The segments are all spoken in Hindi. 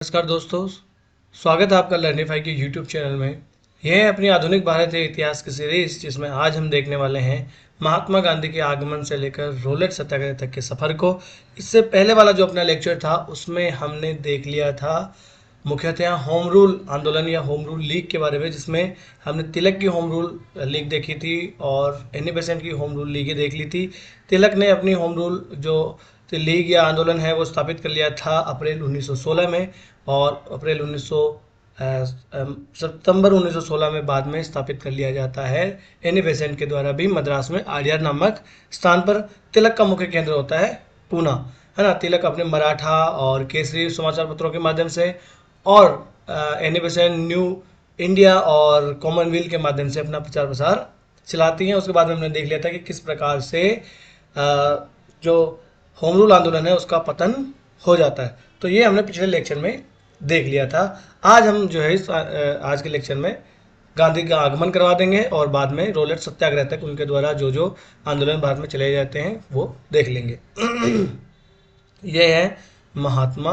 नमस्कार दोस्तों, स्वागत है आपका लर्निफाई के यूट्यूब चैनल में। यह है अपनी आधुनिक भारतीय इतिहास की सीरीज, जिसमें आज हम देखने वाले हैं महात्मा गांधी के आगमन से लेकर रोलेट सत्याग्रह तक के सफ़र को। इससे पहले वाला जो अपना लेक्चर था उसमें हमने देख लिया था मुख्यतः होम रूल आंदोलन या होम रूल लीग के बारे में, जिसमें हमने तिलक की होम रूल लीग देखी थी और एनी बेसेंट की होम रूल लीग देख ली थी। तिलक ने अपनी होम रूल जो लीग या आंदोलन है वो स्थापित कर लिया था अप्रैल 1916 में, और अप्रैल 1900 सितंबर 1916 में बाद में स्थापित कर लिया जाता है एनी बेसेंट के द्वारा भी मद्रास में आर्यर नामक स्थान पर। तिलक का मुख्य केंद्र होता है पूना, है ना। तिलक अपने मराठा और केसरी समाचार पत्रों के माध्यम से और एनी बेसेंट न्यू इंडिया और कॉमनवेल्थ के माध्यम से अपना प्रचार प्रसार चलाती हैं। उसके बाद में हमने देख लिया था कि किस प्रकार से जो होम रूल आंदोलन है उसका पतन हो जाता है। तो ये हमने पिछले लेक्चर में देख लिया था। आज हम जो है आज के लेक्चर में गांधी का आगमन करवा देंगे और बाद में रोलेट सत्याग्रह तक उनके द्वारा जो जो आंदोलन भारत में चले जाते हैं वो देख लेंगे। ये है महात्मा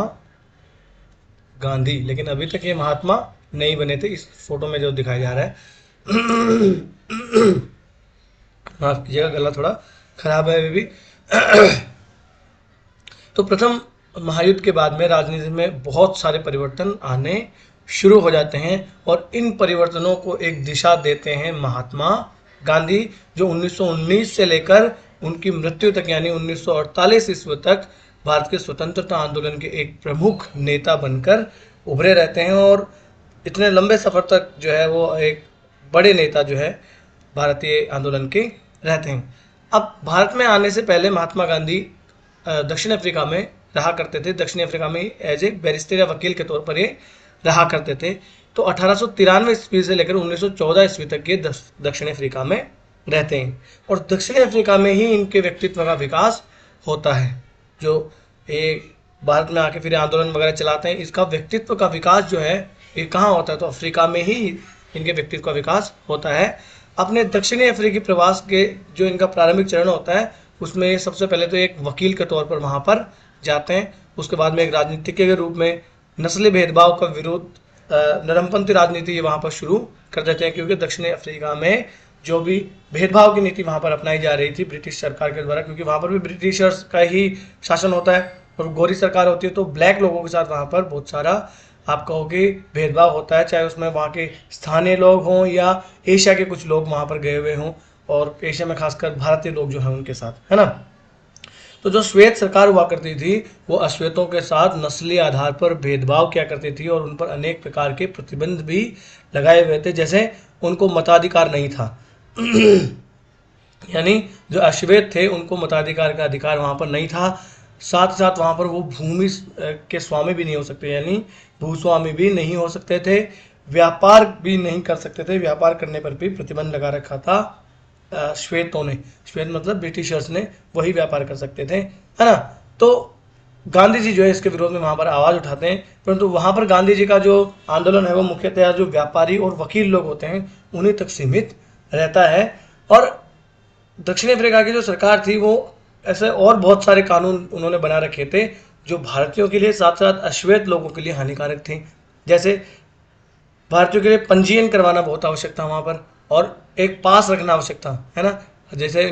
गांधी, लेकिन अभी तक ये महात्मा नहीं बने थे। इस फोटो में जो दिखाया जा रहा है, माफ कीजिएगा, गला थोड़ा खराब है अभी भी। तो प्रथम महायुद्ध के बाद में राजनीति में बहुत सारे परिवर्तन आने शुरू हो जाते हैं और इन परिवर्तनों को एक दिशा देते हैं महात्मा गांधी, जो 1919 से लेकर उनकी मृत्यु तक यानी 1948 ईस्वी तक भारत के स्वतंत्रता आंदोलन के एक प्रमुख नेता बनकर उभरे रहते हैं और इतने लंबे सफर तक जो है वो एक बड़े नेता जो है भारतीय आंदोलन के रहते हैं। अब भारत में आने से पहले महात्मा गांधी दक्षिण अफ्रीका में रहा करते थे। दक्षिण अफ्रीका में एज ए बैरिस्टर या वकील के तौर पर ये रहा करते थे। तो 1893 ईस्वी से लेकर 1914 ईस्वी तक ये दक्षिण अफ्रीका में रहते हैं और दक्षिण अफ्रीका में ही इनके व्यक्तित्व का विकास होता है। जो ये भारत में आके फिर आंदोलन वगैरह चलाते हैं, इसका व्यक्तित्व का विकास जो है ये कहाँ होता है, तो अफ्रीका में ही इनके व्यक्तित्व का विकास होता है। अपने दक्षिणी अफ्रीकी प्रवास के जो इनका प्रारंभिक चरण होता है उसमें सबसे पहले तो एक वकील के तौर पर वहाँ पर जाते हैं। उसके बाद में एक राजनीतिज्ञ के रूप में नस्ली भेदभाव का विरोध, नरमपंथी राजनीति ये वहाँ पर शुरू कर देते हैं, क्योंकि दक्षिणी अफ्रीका में जो भी भेदभाव की नीति वहाँ पर अपनाई जा रही थी ब्रिटिश सरकार के द्वारा, क्योंकि वहाँ पर भी ब्रिटिशर्स का ही शासन होता है और गोरी सरकार होती है, तो ब्लैक लोगों के साथ वहाँ पर बहुत सारा आप कहोगे भेदभाव होता है, चाहे उसमें वहाँ के स्थानीय लोग हों या एशिया के कुछ लोग वहाँ पर गए हुए हों, और एशिया में खासकर भारतीय लोग जो हैं उनके साथ, है ना। तो जो श्वेत सरकार हुआ करती थी वो अश्वेतों के साथ नस्ली आधार पर भेदभाव किया करती थी और उन पर अनेक प्रकार के प्रतिबंध भी लगाए हुए थे, जैसे उनको मताधिकार नहीं था। यानी जो अश्वेत थे उनको मताधिकार का अधिकार वहाँ पर नहीं था। साथ ही साथ वहाँ पर वो भूमि के स्वामी भी नहीं हो सकते, यानी भूस्वामी भी नहीं हो सकते थे, व्यापार भी नहीं कर सकते थे। व्यापार करने पर भी प्रतिबंध लगा रखा था श्वेतों ने। श्वेत मतलब ब्रिटिशर्स ने, वही व्यापार कर सकते थे, है ना। तो गांधी जी जो है इसके विरोध में वहाँ पर आवाज़ उठाते हैं, परंतु वहाँ पर गांधी जी का जो आंदोलन है वो मुख्यतः जो व्यापारी और वकील लोग होते हैं उन्हीं तक सीमित रहता है। और दक्षिण अफ्रीका की जो सरकार थी वो ऐसे और बहुत सारे कानून उन्होंने बना रखे थे जो भारतीयों के लिए साथ साथ अश्वेत लोगों के लिए हानिकारक थे। जैसे भारतीयों के लिए पंजीयन करवाना बहुत आवश्यक था वहाँ पर, और एक पास रखना आवश्यक था, है ना। जैसे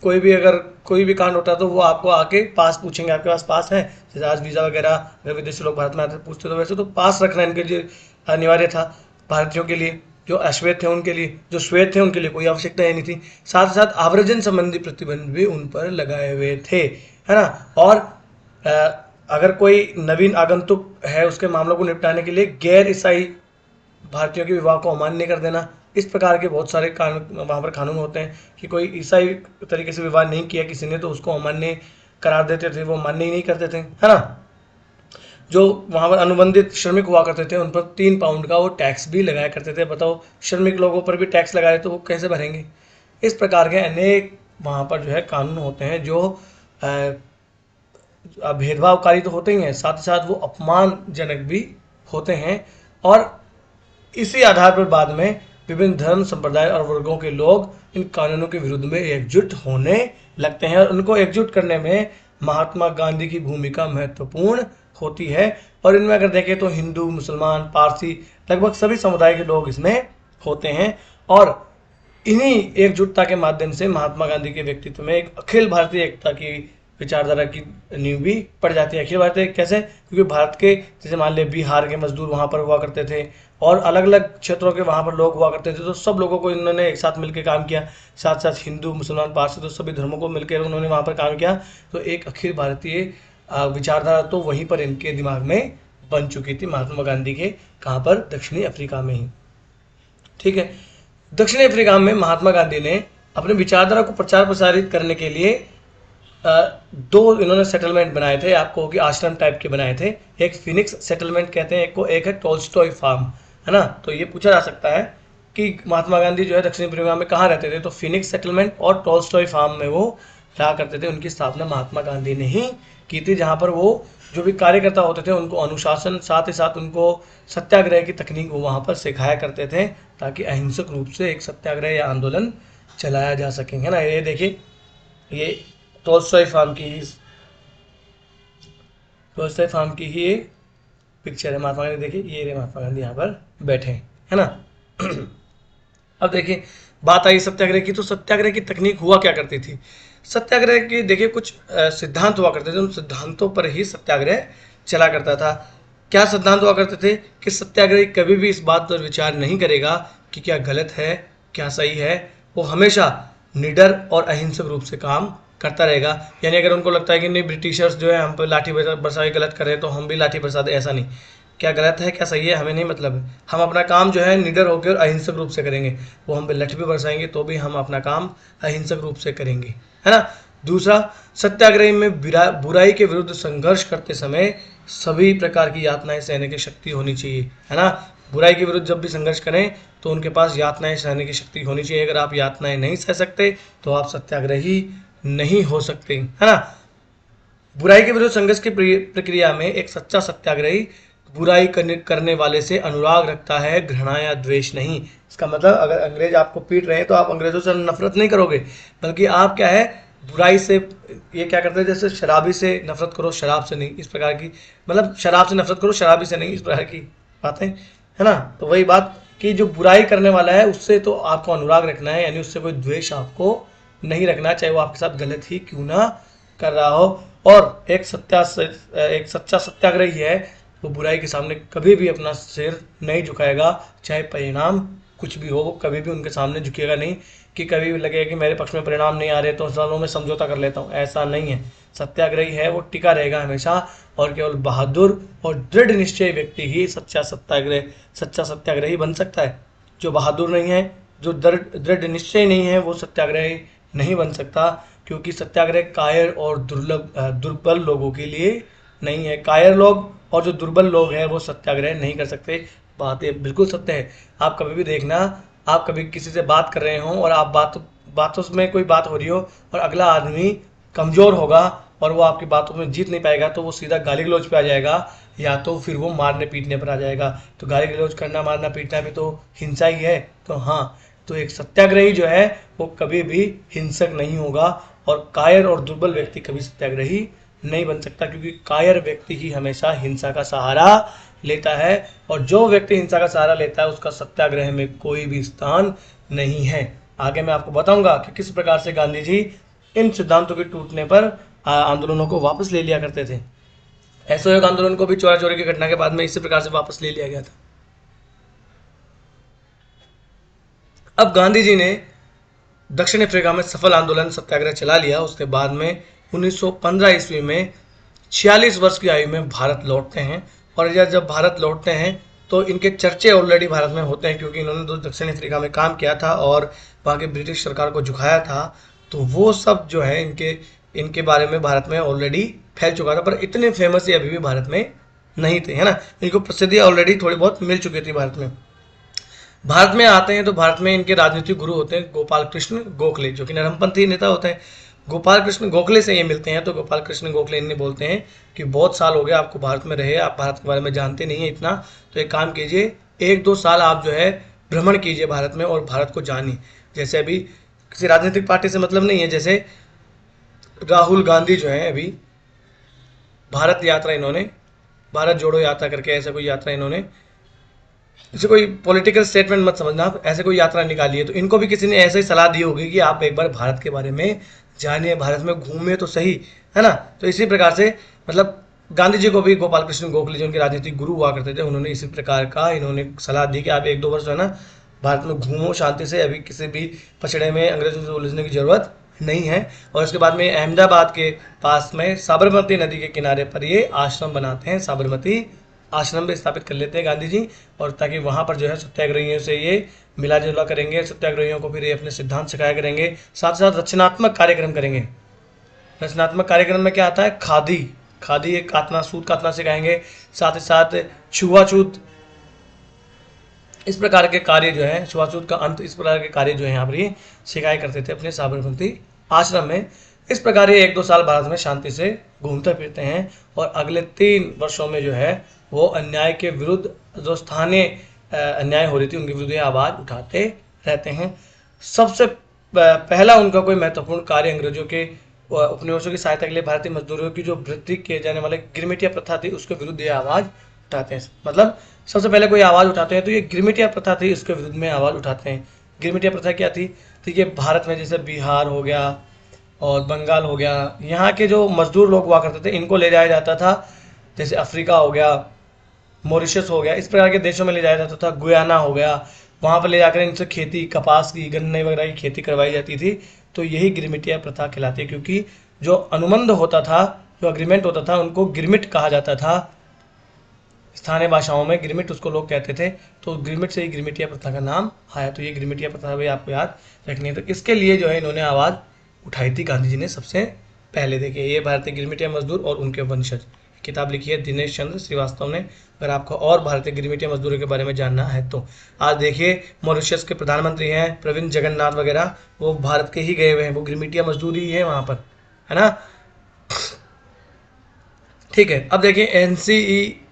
कोई भी अगर कोई भी कांड होता तो वो आपको आके पास पूछेंगे, आपके पास पास है। जैसे आज वीज़ा वगैरह अगर विदेशी लोग भारत में आते पूछते, तो वैसे तो पास रखना इनके लिए अनिवार्य था भारतीयों के लिए। जो अश्वेत थे उनके लिए, जो श्वेत थे उनके लिए कोई आवश्यकता ही नहीं थी। साथ ही साथ आव्रजन संबंधी प्रतिबंध भी उन पर लगाए हुए थे, है ना। और अगर कोई नवीन आगंतुक है उसके मामलों को निपटाने के लिए गैर ईसाई भारतीयों के विवाह को अमान्य कर देना, इस प्रकार के बहुत सारे कानून वहाँ पर कानून होते हैं कि कोई ईसाई तरीके से विवाह नहीं किया किसी ने तो उसको अमान्य करार देते थे, वो मान्य ही नहीं करते थे, है ना। जो वहाँ पर अनुबंधित श्रमिक हुआ करते थे उन पर 3 पाउंड का वो टैक्स भी लगाया करते थे। बताओ, श्रमिक लोगों पर भी टैक्स लगाए तो वो कैसे भरेंगे। इस प्रकार के अनेक वहाँ पर जो है कानून होते हैं जो भेदभावकारी तो होते ही हैं, साथ ही साथ वो अपमानजनक भी होते हैं। और इसी आधार पर बाद में विभिन्न धर्म, संप्रदाय और वर्गों के लोग इन कानूनों के विरुद्ध में एकजुट होने लगते हैं और उनको एकजुट करने में महात्मा गांधी की भूमिका महत्वपूर्ण होती है। और इनमें अगर देखें तो हिंदू, मुसलमान, पारसी, लगभग सभी समुदाय के लोग इसमें होते हैं। और इन्हीं एकजुटता के माध्यम से महात्मा गांधी के व्यक्तित्व में एक अखिल भारतीय एकता की विचारधारा की नींव भी पड़ जाती है। अखिल भारतीय कैसे? क्योंकि भारत के जैसे मान लिया बिहार के मजदूर वहाँ पर हुआ करते थे और अलग अलग क्षेत्रों के वहाँ पर लोग हुआ करते थे, तो सब लोगों को इन्होंने एक साथ मिलकर काम किया। साथ साथ हिंदू, मुसलमान, पारसी, तो सभी धर्मों को मिलकर उन्होंने वहाँ पर काम किया। तो एक अखिल भारतीय विचारधारा तो वहीं पर इनके दिमाग में बन चुकी थी, महात्मा गांधी के। कहाँ पर? दक्षिणी अफ्रीका में ही। ठीक है। दक्षिणी अफ्रीका में महात्मा गांधी ने अपने विचारधारा को प्रचार प्रसारित करने के लिए दो इन्होंने सेटलमेंट बनाए थे, आपको कि आश्रम टाइप के बनाए थे। एक फिनिक्स सेटलमेंट कहते हैं एक को, एक है टोल्स्टॉय फार्म, है ना। तो ये पूछा जा सकता है कि महात्मा गांधी जो है दक्षिण अफ्रीका में कहाँ रहते थे, तो फिनिक्स सेटलमेंट और टोल्स्टॉय फार्म में वो रहा करते थे। उनकी स्थापना महात्मा गांधी ने ही की थी, जहाँ पर वो जो भी कार्यकर्ता होते थे उनको अनुशासन, साथ ही साथ उनको सत्याग्रह की तकनीक वो वहाँ पर सिखाया करते थे, ताकि अहिंसक रूप से एक सत्याग्रह या आंदोलन चलाया जा सके, है ना। ये देखिए, ये टोल्स्टॉय फार्म की ही एक पिक्चर है महात्मा गांधी। देखिए ये रहे महात्मा गांधी यहाँ पर बैठे हैं, है ना। अब देखिए बात आई सत्याग्रह की, तो सत्याग्रह की तकनीक हुआ क्या करती थी। सत्याग्रह की देखिए कुछ सिद्धांत हुआ करते थे, उन सिद्धांतों पर ही सत्याग्रह चला करता था। क्या सिद्धांत हुआ करते थे कि सत्याग्रही कभी भी इस बात पर विचार नहीं करेगा कि क्या गलत है क्या सही है, वो हमेशा निडर और अहिंसक रूप से काम करता रहेगा। यानी अगर उनको लगता है कि नहीं ब्रिटिशर्स जो है हम पर लाठी बरसाई गलत कर रहे हैं तो हम भी लाठी बरसा दें, ऐसा नहीं। क्या गलत है क्या सही है हमें नहीं मतलब है, हम अपना काम जो है निडर होकर और अहिंसक रूप से करेंगे। वो हम पे लाठी भी बरसाएंगे तो भी हम अपना काम अहिंसक रूप से करेंगे, है ना। दूसरा, सत्याग्रही में बुराई के विरुद्ध संघर्ष करते समय सभी प्रकार की यातनाएं सहने की शक्ति होनी चाहिए, है ना। बुराई के विरुद्ध जब भी संघर्ष करें तो उनके पास यातनाएं सहने की शक्ति होनी चाहिए। अगर आप यातनाएं नहीं सह सकते तो आप सत्याग्रही नहीं हो सकते, है ना। बुराई के विरुद्ध संघर्ष की प्रक्रिया में एक सच्चा सत्याग्रही बुराई करने वाले से अनुराग रखता है, घृणा या द्वेष नहीं। इसका मतलब अगर अंग्रेज आपको पीट रहे हैं तो आप अंग्रेजों से नफरत नहीं करोगे, बल्कि आप क्या है बुराई से, ये क्या करते हैं जैसे शराबी से नफरत करो शराब से नहीं, इस प्रकार की, मतलब शराब से नफरत करो शराबी से नहीं, इस प्रकार की बातें, है ना। तो वही बात कि जो बुराई करने वाला है उससे तो आपको अनुराग रखना है, यानी उससे कोई द्वेष आपको नहीं रखना, चाहे वो आपके साथ गलत ही क्यों ना कर रहा हो। और एक सच्चा सत्याग्रही है वो बुराई के सामने कभी भी अपना सिर नहीं झुकाएगा, चाहे परिणाम कुछ भी हो, वो कभी भी उनके सामने झुकेगा नहीं कि कभी भी लगेगा कि मेरे पक्ष में परिणाम नहीं आ रहे तो चलो मैं समझौता कर लेता हूँ, ऐसा नहीं है। सत्याग्रही है वो टिका रहेगा हमेशा, और केवल बहादुर और दृढ़ निश्चय व्यक्ति ही सच्चा सत्याग्रही बन सकता है। जो बहादुर नहीं है, जो दृढ़ निश्चय नहीं है, वो सत्याग्रही नहीं बन सकता, क्योंकि सत्याग्रह कायर और दुर्बल लोगों के लिए नहीं है। कायर लोग और जो दुर्बल लोग हैं वो सत्याग्रह नहीं कर सकते। बात ये बिल्कुल सत्य है। आप कभी भी देखना, आप कभी किसी से बात कर रहे हो और आप बातों में कोई बात हो रही हो और अगला आदमी कमज़ोर होगा और वो आपकी बातों में जीत नहीं पाएगा, तो वो सीधा गाली गलौज पे आ जाएगा, या तो फिर वो मारने पीटने पर आ जाएगा। तो गाली गलौज करना, मारना पीटना भी तो हिंसा ही है। तो हाँ, तो एक सत्याग्रही जो है वो कभी भी हिंसक नहीं होगा, और कायर और दुर्बल व्यक्ति कभी सत्याग्रही नहीं बन सकता, क्योंकि कायर व्यक्ति ही हमेशा हिंसा का सहारा लेता है, और जो व्यक्ति हिंसा का सहारा लेता है उसका सत्याग्रह में कोई भी स्थान नहीं है। आगे मैं आपको बताऊंगा कि किस प्रकार से गांधी जी इन सिद्धांतों के टूटने पर आंदोलनों को वापस ले लिया करते थे। असहयोग आंदोलन को भी चोरा चोरी की घटना के बाद में इसी प्रकार से वापस ले लिया गया था। अब गांधी जी ने दक्षिण अफ्रीका में सफल आंदोलन सत्याग्रह चला लिया। उसके बाद में 1915 ईस्वी में 46 वर्ष की आयु में भारत लौटते हैं, और जब भारत लौटते हैं तो इनके चर्चे ऑलरेडी भारत में होते हैं, क्योंकि इन्होंने तो दक्षिण अफ्रीका में काम किया था और वहाँ की ब्रिटिश सरकार को झुकाया था। तो वो सब जो है इनके बारे में भारत में ऑलरेडी फैल चुका था, पर इतने फेमस ये अभी भी भारत में नहीं थे, है ना। इनको प्रसिद्धि ऑलरेडी थोड़ी बहुत मिल चुकी थी भारत में। भारत में आते हैं तो भारत में इनके राजनीतिक गुरु होते हैं गोपाल कृष्ण गोखले, जो कि नरमपंथी नेता होते हैं। गोपाल कृष्ण गोखले से ये मिलते हैं, तो गोपाल कृष्ण गोखले इन्हें बोलते हैं कि बहुत साल हो गए आपको भारत में रहे, आप भारत के बारे में जानते नहीं है इतना, तो एक काम कीजिए 1-2 साल आप जो है भ्रमण कीजिए भारत में और भारत को जानिए। जैसे अभी किसी राजनीतिक पार्टी से मतलब नहीं है, जैसे राहुल गांधी जो है अभी भारत यात्रा इन्होंने भारत जोड़ो यात्रा करके ऐसा कोई यात्रा इन्होंने, इसे कोई पॉलिटिकल स्टेटमेंट मत समझना आप, ऐसे कोई यात्रा निकाली है। तो इनको भी किसी ने ऐसे ही सलाह दी होगी कि आप एक बार भारत के बारे में जानिए, भारत में घूमिए तो सही, है ना। तो इसी प्रकार से मतलब गांधी जी को भी गोपाल कृष्ण गोखले जो उनके राजनीतिक गुरु हुआ करते थे, उन्होंने इसी प्रकार का इन्होंने सलाह दी कि आप 1-2 वर्ष जो है ना भारत में घूमो शांति से, अभी किसी भी पछड़े में अंग्रेजों से उलझने की जरूरत नहीं है। और उसके बाद में अहमदाबाद के पास में साबरमती नदी के किनारे पर ये आश्रम बनाते हैं, साबरमती आश्रम भी स्थापित कर लेते हैं गांधी जी। और ताकि वहाँ पर जो है सत्याग्रहियों से ये मिला जुला करेंगे, सत्याग्रहियों को फिर ये अपने सिद्धांत सिखाया करेंगे, साथ साथ रचनात्मक कार्यक्रम करेंगे। रचनात्मक कार्यक्रम में क्या आता है, खादी, खादी एक कातना, सूत कातना सिखाएंगे, साथ ही साथ छुआछूत, इस प्रकार के कार्य जो है, छुआछूत का अंत, इस प्रकार के कार्य जो है यहाँ पर ये सिखाया करते थे अपने साबरमती आश्रम में। इस प्रकार ये 1-2 साल भारत में शांति से घूमते फिरते हैं और अगले 3 वर्षों में जो है वो अन्याय के विरुद्ध, जो स्थानीय अन्याय हो रही थी उनके विरुद्ध ये आवाज़ उठाते रहते हैं। सबसे पहला उनका कोई महत्वपूर्ण कार्य अंग्रेजों के उपनिवेशों की सहायता के लिए भारतीय मजदूरों की जो वृद्धि किए जाने वाले गिरमिटिया प्रथा थी उसके विरुद्ध ये आवाज़ उठाते हैं। मतलब सबसे पहले कोई आवाज़ उठाते हैं तो ये गिरमिटिया प्रथा थी, उसके विरुद्ध में आवाज़ उठाते हैं। गिरमिटिया प्रथा क्या थी, तो ये भारत में जैसे बिहार हो गया और बंगाल हो गया, यहाँ के जो मजदूर लोग हुआ करते थे इनको ले जाया जाता था, जैसे अफ्रीका हो गया, मॉरिशस हो गया, इस प्रकार के देशों में ले जाया जाता था, गुयाना हो गया, वहाँ पर ले जाकर इनसे खेती, कपास की, गन्ने वगैरह की खेती करवाई जाती थी। तो यही गिरमिटिया प्रथा कहलाती है, क्योंकि जो अनुबंध होता था, जो अग्रीमेंट होता था, उनको गिरमिट कहा जाता था। स्थानीय भाषाओं में गिरमिट उसको लोग कहते थे, तो गिरमिट से ही गिरमिटिया प्रथा का नाम आया। तो ये गिरमिटिया प्रथा भी आपको याद रखनी है। तो इसके लिए जो है इन्होंने आवाज़ उठाई थी गांधी जी ने सबसे पहले। देखिए ये भारतीय गिरमिटिया मजदूर और उनके वंशज, किताब लिखी है दिनेश चंद्र श्रीवास्तव ने। अगर आपको और भारतीय गिरमिटिया मजदूरों के बारे में जानना है तो आज देखिए मॉरिशस के प्रधानमंत्री हैं प्रविंद जगन्नाथ वगैरह, वो भारत के ही गए हुए हैं, वो गिरमिटिया मजदूर ही है वहाँ पर, है ना। ठीक है, अब देखिए एनसीईआरटी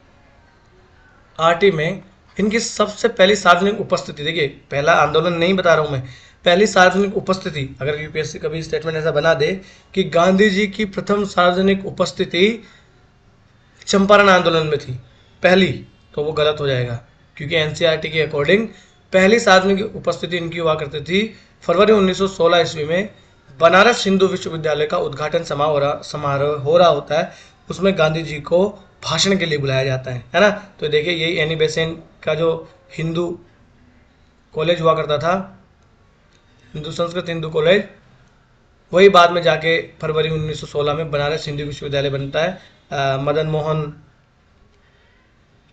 में इनकी सबसे पहली सार्वजनिक उपस्थिति, देखिए पहला आंदोलन नहीं बता रहा हूँ मैं, पहली सार्वजनिक उपस्थिति, अगर यूपीएससी कभी स्टेटमेंट ऐसा बना दे कि गांधी जी की प्रथम सार्वजनिक उपस्थिति चंपारण आंदोलन में थी पहली, तो वो गलत हो जाएगा, क्योंकि एनसीईआरटी के अकॉर्डिंग पहली सार्वजनिक उपस्थिति इनकी हुआ करती थी फरवरी 1916 ईस्वी में बनारस हिंदू विश्वविद्यालय का उद्घाटन समारोह हो रहा होता है, उसमें गांधी जी को भाषण के लिए बुलाया जाता है ना। तो देखिए यही एनी बेसेंट का जो हिंदू कॉलेज हुआ करता था, हिंदू संस्कृत हिंदू कॉलेज, वही बाद में जाके फरवरी 1916 में बनारस हिंदू विश्वविद्यालय बनता है। मदन मोहन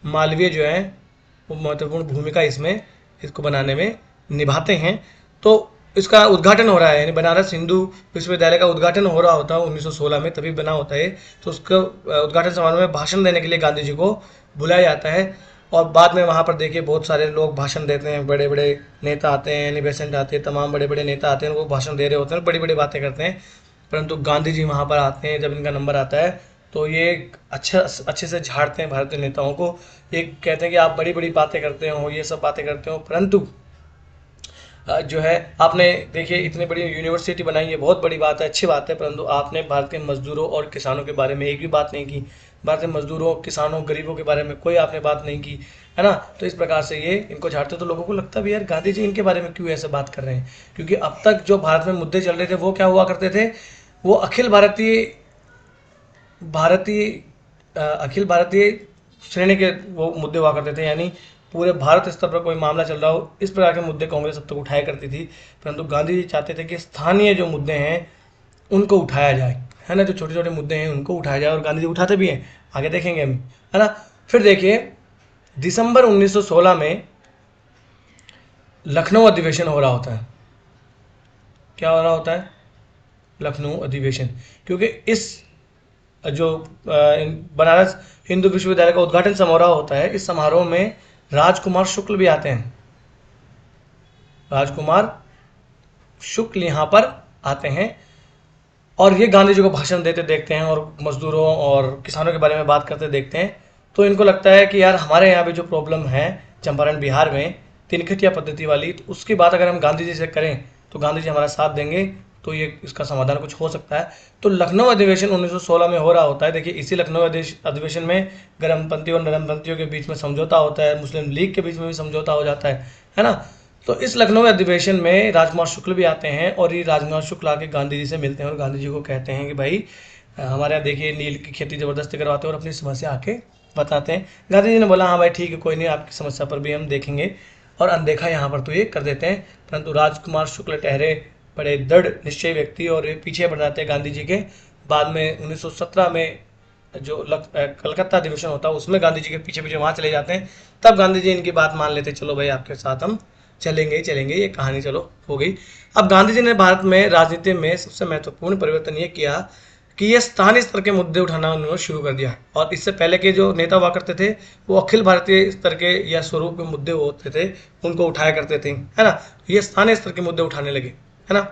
मालवीय जो है वो महत्वपूर्ण भूमिका इसमें, इसको बनाने में निभाते हैं। तो इसका उद्घाटन हो रहा है, यानी बनारस हिंदू विश्वविद्यालय का उद्घाटन हो रहा होता है 1916 में, तभी बना होता है। तो उसका उद्घाटन समारोह में भाषण देने के लिए गांधी जी को बुलाया जाता है। और बाद में वहाँ पर देखिए बहुत सारे लोग भाषण देते हैं, बड़े बड़े नेता आते हैं, एनी बेसेंट आते हैं, तमाम बड़े बड़े नेता आते हैं, वो भाषण दे रहे होते हैं, बड़ी बड़ी बातें करते हैं, परंतु गांधी जी वहाँ पर आते हैं। जब इनका नंबर आता है तो ये अच्छे से झाड़ते हैं भारतीय नेताओं को। ये कहते हैं कि आप बड़ी बड़ी बातें करते हो, ये सब बातें करते हो, परंतु जो है आपने देखिए इतनी बड़ी यूनिवर्सिटी बनाई है, बहुत बड़ी बात है, अच्छी बात है, परंतु आपने भारतीय मजदूरों और किसानों के बारे में एक भी बात नहीं की। भारतीय मजदूरों, किसानों, गरीबों के बारे में कोई आपने बात नहीं की, है ना। तो इस प्रकार से ये इनको झाड़ते, तो लोगों को लगता भी यार गांधी जी इनके बारे में क्यों ऐसे बात कर रहे हैं, क्योंकि अब तक जो भारत में मुद्दे चल रहे थे वो क्या हुआ करते थे, वो अखिल भारतीय श्रेणी के वो मुद्दे हुआ करते थे, यानी पूरे भारत स्तर पर कोई मामला चल रहा हो, इस प्रकार के मुद्दे कांग्रेस अब तक उठाया करती थी। परंतु गांधी जी चाहते थे कि स्थानीय जो मुद्दे हैं उनको उठाया जाए, है ना, जो छोटे छोटे मुद्दे हैं उनको उठाया जाए, और गांधी जी उठाते भी हैं, आगे देखेंगे हम, है ना। फिर देखिए दिसंबर 1916 में लखनऊ अधिवेशन हो रहा होता है। क्या हो रहा होता है, लखनऊ अधिवेशन, क्योंकि इस जो बनारस हिंदू विश्वविद्यालय का उद्घाटन समारोह होता है, इस समारोह में राजकुमार शुक्ल भी आते हैं, राजकुमार शुक्ल यहाँ पर आते हैं, और ये गांधी जी को भाषण देते देखते हैं और मजदूरों और किसानों के बारे में बात करते देखते हैं। तो इनको लगता है कि यार हमारे यहाँ भी जो प्रॉब्लम है चंपारण बिहार में तिनखटिया पद्धति वाली, तो उसकी बात अगर हम गांधी जी से करें तो गांधी जी हमारा साथ देंगे, तो ये इसका समाधान कुछ हो सकता है। तो लखनऊ अधिवेशन 1916 में हो रहा होता है। देखिए इसी लखनऊ अधिवेशन में गर्मपंथी और नरमपंथियों के बीच में समझौता होता है, मुस्लिम लीग के बीच में भी समझौता हो जाता है ना। तो इस लखनऊ अधिवेशन में राजकुमार शुक्ल भी आते हैं और ये राजकुमार शुक्ल आके गांधी जी से मिलते हैं और गांधी जी को कहते हैं कि भाई हमारे यहाँ देखिए नील की खेती ज़बरदस्ती करवाते हैं और अपनी समस्या आके बताते हैं। गांधी जी ने बोला हाँ भाई ठीक है, कोई नहीं, आपकी समस्या पर भी हम देखेंगे, और अनदेखा यहाँ पर तो ये कर देते हैं। परंतु राजकुमार शुक्ल ठहरे बड़े दृढ़ निश्चयी व्यक्ति और ये पीछे बढ़ जाते हैं गांधी जी के। बाद में 1917 में जो कलकत्ता अधिवेशन होता है उसमें गांधी जी के पीछे पीछे वहाँ चले जाते हैं। तब गांधी जी इनकी बात मान लेते, चलो भाई आपके साथ हम चलेंगे ही चलेंगे, ये कहानी चलो हो गई। अब गांधी जी ने भारत में राजनीति में सबसे महत्वपूर्ण परिवर्तन ये किया कि ये स्थानीय स्तर के मुद्दे उठाना उन्होंने शुरू कर दिया। और इससे पहले के जो नेता हुआ करते थे वो अखिल भारतीय स्तर के या स्वरूप के मुद्दे होते थे, उनको उठाया करते थे, है ना। ये स्थानीय स्तर के मुद्दे उठाने लगे, है ना।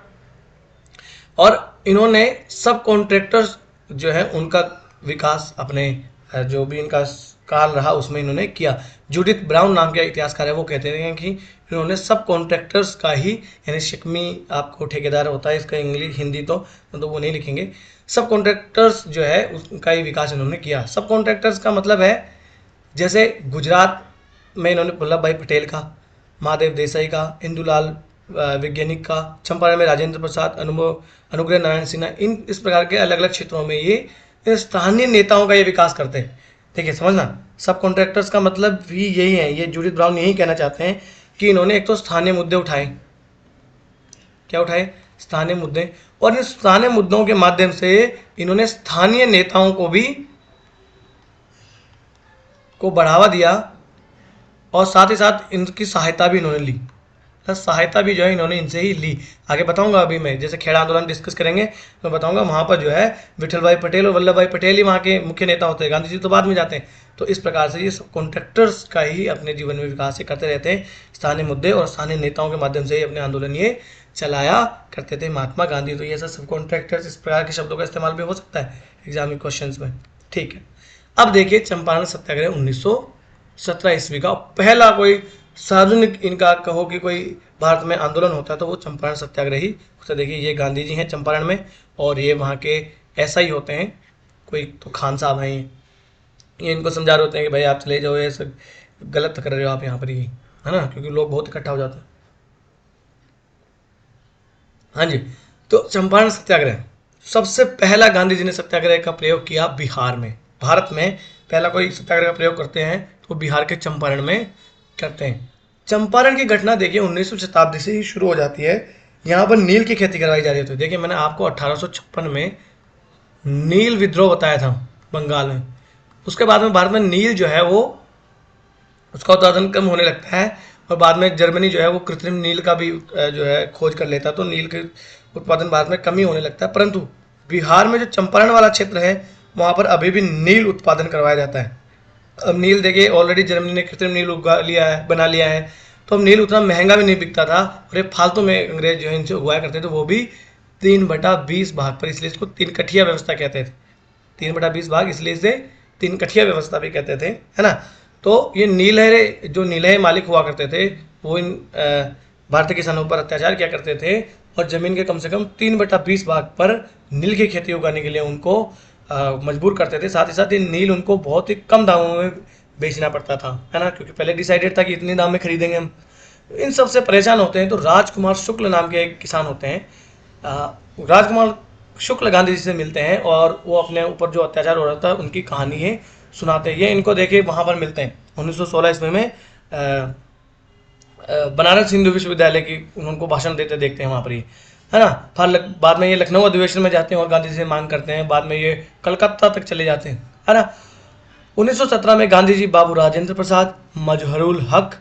और इन्होंने सब कॉन्ट्रैक्टर्स जो है उनका विकास अपने जो भी इनका काल रहा उसमें इन्होंने किया। जूडिथ ब्राउन नाम के इतिहासकार है, वो कहते हैं कि इन्होंने सब कॉन्ट्रैक्टर्स का ही, यानी शिकमी आपको ठेकेदार होता है, इसका इंग्लिश हिंदी तो वो नहीं लिखेंगे, सब कॉन्ट्रैक्टर्स जो है उसका ही विकास इन्होंने किया। सब कॉन्ट्रैक्टर्स का मतलब है जैसे गुजरात में इन्होंने वल्लभ भाई पटेल का, महादेव देसाई का, इंदुलाल वैज्ञानिक का, चंपारण में राजेंद्र प्रसाद, अनुग्रह नारायण सिन्हा, इन इस प्रकार के अलग अलग क्षेत्रों में ये स्थानीय नेताओं का ये विकास करते हैं। देखिए समझना, सब कॉन्ट्रैक्टर्स का मतलब भी यही है, ये जूडिथ ब्राउन यही कहना चाहते हैं कि इन्होंने एक तो स्थानीय मुद्दे उठाए, क्या उठाए, स्थानीय मुद्दे, और इन स्थानीय मुद्दों के माध्यम से इन्होंने स्थानीय नेताओं को भी बढ़ावा दिया और साथ ही साथ इनकी सहायता भी इन्होंने ली। सहायता भी जो है इन्होंने इनसे ही ली। आगे बताऊंगा, अभी मैं जैसे खेड़ा आंदोलन डिस्कस करेंगे तो बताऊंगा, वहाँ पर जो है विठल भाई पटेल और वल्लभ भाई पटेल ही वहाँ के मुख्य नेता होते हैं, गांधी जी तो बाद में जाते हैं। तो इस प्रकार से ये सब कॉन्ट्रैक्टर्स का ही अपने जीवन में विकास करते रहते हैं, स्थानीय मुद्दे और स्थानीय नेताओं के माध्यम से ही अपने आंदोलन ये चलाया करते थे महात्मा गांधी। तो ये सब कॉन्ट्रैक्टर्स, इस प्रकार के शब्दों का इस्तेमाल भी हो सकता है एग्जाम के क्वेश्चन में, ठीक है। अब देखिए चंपारण सत्याग्रह 1917 ईस्वी का पहला कोई सार्वजनिक इनका कहो कि कोई भारत में आंदोलन होता है तो वो चंपारण सत्याग्रह ही। उससे देखिए ये गांधी जी हैं चंपारण में और ये वहाँ के ऐसा ही होते हैं, कोई तो खान साहब हैं, ये इनको समझा रहे होते हैं कि भाई आप चले जाओ, ये सब गलत कर रहे हो आप यहाँ पर, ये है ना, क्योंकि लोग बहुत इकट्ठा हो जाते हैं। हाँ जी, तो चंपारण सत्याग्रह सबसे पहला गांधी जी ने सत्याग्रह का प्रयोग किया बिहार में। भारत में पहला कोई सत्याग्रह का प्रयोग करते हैं तो बिहार के चंपारण में करते हैं। चंपारण की घटना देखिए 19वीं शताब्दी से ही शुरू हो जाती है। यहाँ पर नील की खेती करवाई जा रही थी। देखिए मैंने आपको 1856 में नील विद्रोह बताया था बंगाल में। उसके बाद में भारत में नील जो है वो उसका उत्पादन कम होने लगता है और बाद में जर्मनी जो है वो कृत्रिम नील का भी जो है खोज कर लेता है, तो नील के उत्पादन भारत में कमी होने लगता है। परंतु बिहार में जो चंपारण वाला क्षेत्र है वहाँ पर अभी भी नील उत्पादन करवाया जाता है। अब नील देखिए ऑलरेडी जर्मनी ने कृत्रिम नील उगा लिया है, बना लिया है, तो अब नील उतना महंगा भी नहीं बिकता था और ये फालतू में अंग्रेज जो है इनसे उगाया करते थे, वो भी 3/20 भाग पर, इसलिए इसको 3 कठिया व्यवस्था कहते थे। 3/20 भाग इसलिए इसे 3 कठिया व्यवस्था भी कहते थे, है ना। तो ये नीलहरे जो नीलहे मालिक हुआ करते थे वो इन भारतीय किसानों पर अत्याचार किया करते थे और ज़मीन के कम से कम 3/20 भाग पर नील की खेती उगाने के लिए उनको मजबूर करते थे। साथ ही साथ ये नील उनको बहुत ही कम दामों में बेचना पड़ता था, है ना, क्योंकि पहले डिसाइडेड था कि इतने दाम में खरीदेंगे हम। इन सब से परेशान होते हैं तो राजकुमार शुक्ल नाम के एक किसान होते हैं। राजकुमार शुक्ल गांधी जी से मिलते हैं और वो अपने ऊपर जो अत्याचार हो रहा था उनकी कहानी है सुनाते हैं। ये इनको देखिए वहाँ पर मिलते हैं 1916 ईस्वी में बनारस हिंदू विश्वविद्यालय की उनको भाषण देते देखते हैं वहाँ पर ही, है ना। फिर बाद में ये लखनऊ अधिवेशन में जाते हैं और गांधी जी से मांग करते हैं। बाद में ये कलकत्ता तक चले जाते हैं, है ना। 1917 में गांधी जी बाबू राजेंद्र प्रसाद, मजहरुल हक,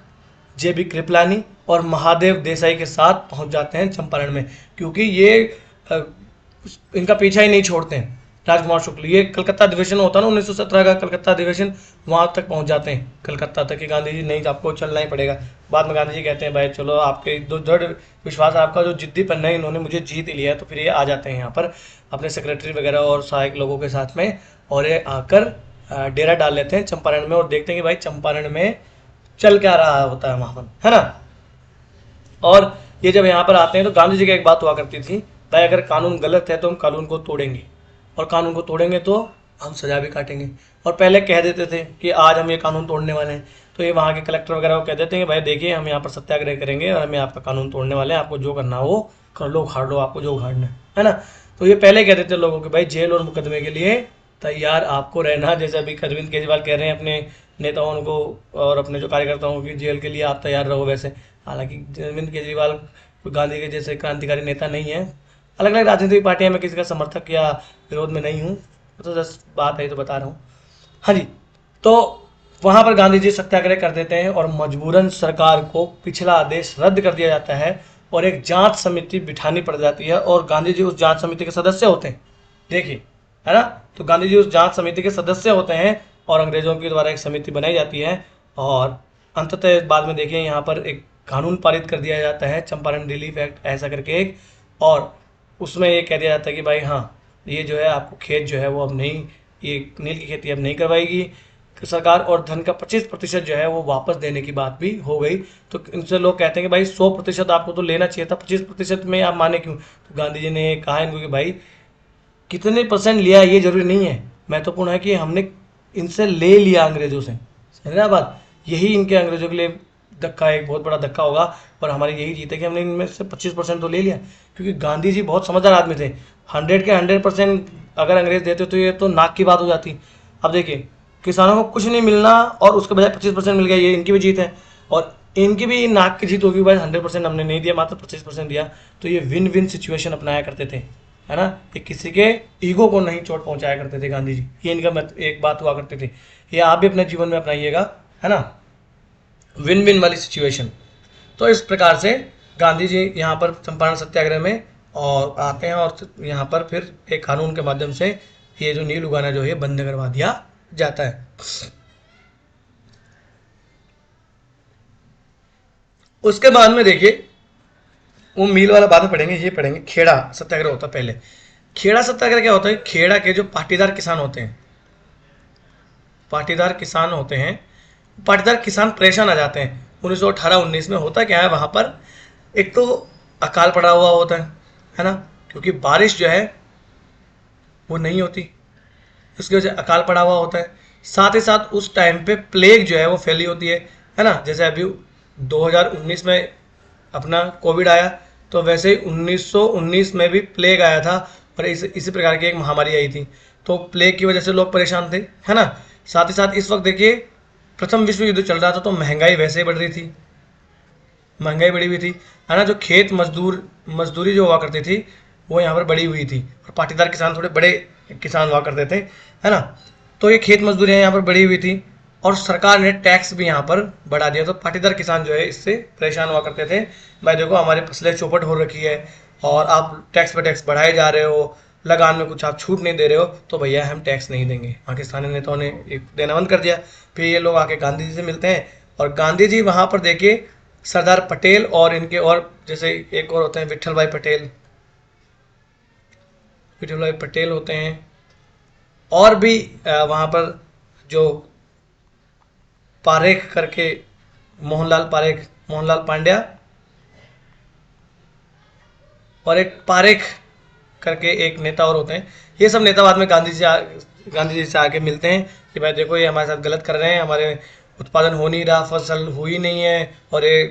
JB कृपलानी और महादेव देसाई के साथ पहुंच जाते हैं चंपारण में, क्योंकि ये इनका पीछा ही नहीं छोड़ते हैं राजकुमार शुक्ल। ये कलकत्ता अधिवेशन होता है ना 1917 का, कलकत्ता अधिवेशन, वहाँ तक पहुँच जाते हैं कलकत्ता तक कि गांधी जी नहीं आपको चलना ही पड़ेगा। बाद में गांधी जी कहते हैं भाई चलो आपके जो दृढ़ विश्वास, आपका जो जिद्दीपन है, इन्होंने मुझे जीत लिया है। तो फिर ये आ जाते हैं यहाँ पर अपने सेक्रेटरी वगैरह और सहायक लोगों के साथ में और ये आकर डेरा डाल लेते हैं चंपारण में और देखते हैं कि भाई चंपारण में चल क्या रहा होता है वहाँ पर, है ना। और ये जब यहाँ पर आते हैं तो गांधी जी की एक बात हुआ करती थी भाई अगर कानून गलत है तो हम कानून को तोड़ेंगे, और कानून को तोड़ेंगे तो हम सजा भी काटेंगे। और पहले कह देते थे कि आज हम ये कानून तोड़ने वाले हैं, तो ये वहाँ के कलेक्टर वगैरह को कह देते हैं कि भाई देखिए हम यहाँ पर सत्याग्रह करेंगे और हमें आपका कानून तोड़ने वाले हैं, आपको जो करना हो वो कर लो, उखाड़ लो, आपको जो उखाड़ना है ना। तो ये पहले कह देते लोगों के भाई जेल और मुकदमे के लिए तैयार आपको रहना। जैसे अभी अरविंद केजरीवाल कह रहे हैं अपने नेताओं को और अपने जो कार्यकर्ताओं की जेल के लिए आप तैयार रहो। वैसे हालांकि अरविंद केजरीवाल गांधी के जैसे क्रांतिकारी नेता नहीं है। अलग अलग राजनीतिक पार्टियां, मैं किसी का समर्थक या विरोध में नहीं हूँ, तो जस्ट बात है तो बता रहा हूँ। हाँ जी, तो वहाँ पर गांधी जी सत्याग्रह कर देते हैं और मजबूरन सरकार को पिछला आदेश रद्द कर दिया जाता है और एक जांच समिति बिठानी पड़ जाती है और गांधी जी उस जांच समिति के सदस्य होते हैं। देखिए, है ना। तो गांधी जी उस जांच समिति के सदस्य होते हैं और अंग्रेजों के द्वारा एक समिति बनाई जाती है और अंततः बाद में देखिए यहाँ पर एक कानून पारित कर दिया जाता है, चंपारण रिलीफ एक्ट ऐसा करके एक, और उसमें ये कह दिया जाता है कि भाई हाँ, ये जो है आपको खेत जो है वो अब नहीं, ये नील की खेती अब नहीं करवाएगी सरकार, और धन का 25% जो है वो वापस देने की बात भी हो गई। तो इनसे लोग कहते हैं कि भाई 100% आपको तो लेना चाहिए था, 25% में आप माने क्यों। तो गांधी जी ने कहा इनको कि भाई कितने परसेंट लिया ये जरूरी नहीं है, महत्वपूर्ण है कि हमने इनसे ले लिया अंग्रेजों से, समझ रहे हैं बात। यही इनके अंग्रेजों के लिए धक्का, एक बहुत बड़ा धक्का होगा और हमारी यही जीत है कि हमने इनमें से 25% तो ले लिया, क्योंकि गांधी जी बहुत समझदार आदमी थे। 100 के 100% अगर अंग्रेज देते तो ये तो नाक की बात हो जाती। अब देखिए, किसानों को कुछ नहीं मिलना और उसके बजाय 25% मिल गया, ये इनकी भी जीत है और इनकी भी नाक की जीत होगी। भाई 100% हमने नहीं दिया, मात्र 25% दिया। तो ये विन विन सिचुएशन अपनाया करते थे, है ना। ये किसी के ईगो को नहीं चोट पहुंचाया करते थे गांधी जी, ये इनका एक बात हुआ करती थी। ये आप भी अपने जीवन में अपनाइएगा, है ना, विन विन वाली सिचुएशन। तो इस प्रकार से गांधी जी यहाँ पर चंपारण सत्याग्रह में और आते हैं और यहाँ पर फिर एक कानून के माध्यम से ये जो नील उगाना जो है बंद करवा दिया जाता है। उसके बाद में देखिए, वो मील वाला बाद में पढ़ेंगे, ये पढ़ेंगे खेड़ा सत्याग्रह होता है पहले। खेड़ा सत्याग्रह क्या होता है, खेड़ा के जो पाटीदार किसान होते हैं, पाटीदार किसान होते हैं, पाटीदार किसान परेशान आ जाते हैं 1918-19 में। होता क्या है वहाँ पर, एक तो अकाल पड़ा हुआ होता है ना, क्योंकि बारिश जो है वो नहीं होती, उसकी वजह से अकाल पड़ा हुआ होता है। साथ ही साथ उस टाइम पे प्लेग जो है वो फैली होती है ना। जैसे अभी 2019 में अपना कोविड आया, तो वैसे ही 1919 में भी प्लेग आया था और इसी प्रकार की एक महामारी आई थी। तो प्लेग की वजह से लोग परेशान थे, है ना। साथ ही साथ इस वक्त देखिए प्रथम विश्व युद्ध चल रहा था, तो महंगाई वैसे ही बढ़ रही थी, महंगाई बढ़ी हुई थी, है ना। जो खेत मजदूरी जो हुआ करती थी वो यहाँ पर बढ़ी हुई थी और पाटीदार किसान थोड़े बड़े किसान हुआ करते थे, है ना। तो ये खेत मजदूरियाँ यहाँ पर बढ़ी हुई थी और सरकार ने टैक्स भी यहाँ पर बढ़ा दिया। तो पाटीदार किसान जो है इससे परेशान हुआ करते थे, भाई देखो हमारी फसलें चौपट हो रखी है और आप टैक्स पे टैक्स बढ़ाए जा रहे हो, लगान में कुछ आप छूट नहीं दे रहे हो, तो भैया हम टैक्स नहीं देंगे। वहाँ के स्थानीय नेताओं ने एक देना बंद कर दिया। फिर ये लोग आके गांधी जी से मिलते हैं और गांधी जी वहाँ पर देखिए सरदार पटेल और इनके और जैसे एक और होते हैं विठल भाई पटेल, विठल भाई पटेल होते हैं, और भी वहाँ पर जो पारेख करके, मोहनलाल पारेख, मोहनलाल पांड्या और एक पारेख करके एक नेता और होते हैं। ये सब नेता बाद में गांधी जी से आके मिलते हैं कि भाई देखो ये हमारे साथ गलत कर रहे हैं, हमारे उत्पादन हो नहीं रहा, फसल हुई नहीं है और ये